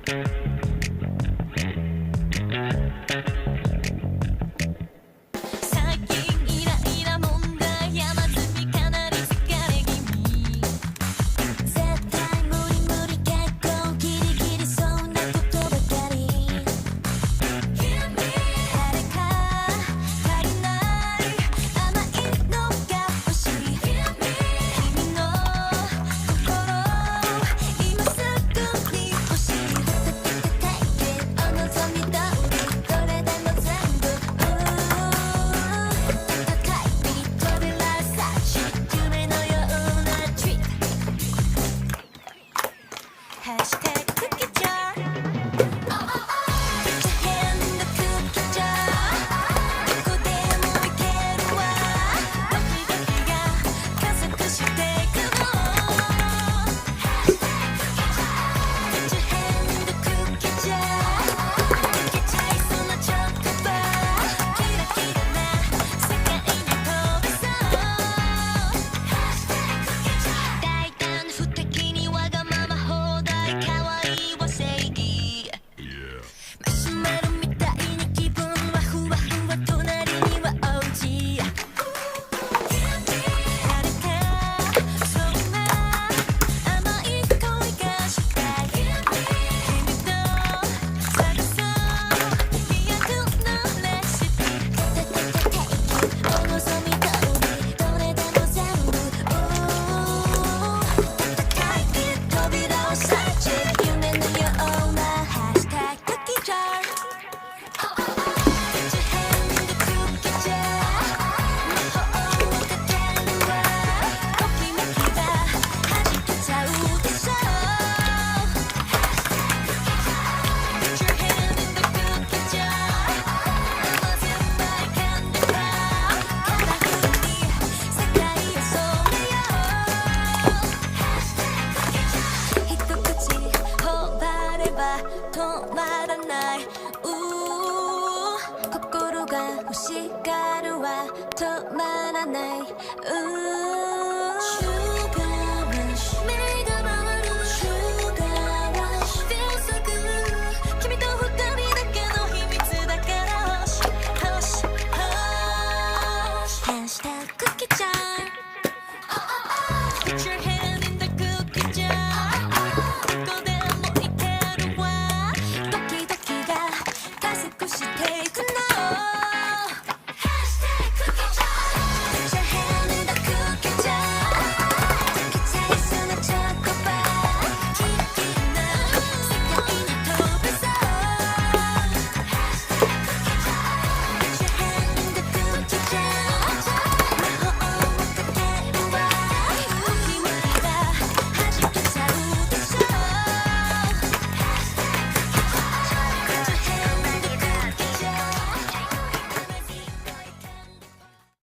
最近イライラ問題やまずにかなり疲れ気味絶対無理無理結構ギリギリそうなことばかり誰か足りない甘いのが欲しい君の心今すぐに欲しい高いけお望み通りどれでも全部高いビートでラサシ夢のような treat ハッシュタグクッキージャー変なクッキージャーどこでも行けるわドキドキが加速してくの変なクッキージャーいけちゃいそうなチョコバーキラキラな世界に飛べそう大胆不敵にわがまま放題可愛いは正義マシュマロみたいに気分はふわふわ隣にはおうち誰かそんな甘い恋がしたい君と探そう飛躍のレシピお望み通りどれでも全部高いビル扉をサーチ夢のようなハッシュタグクッキージャー変なクッキージャー魔法をかけるわときめきが弾けちゃうでしょ変なクッキージャー甘酸っぱいキャンディーバーこんな風に世界を染めよう一口頬張れば止まらない、心が欲しがるは止まらない、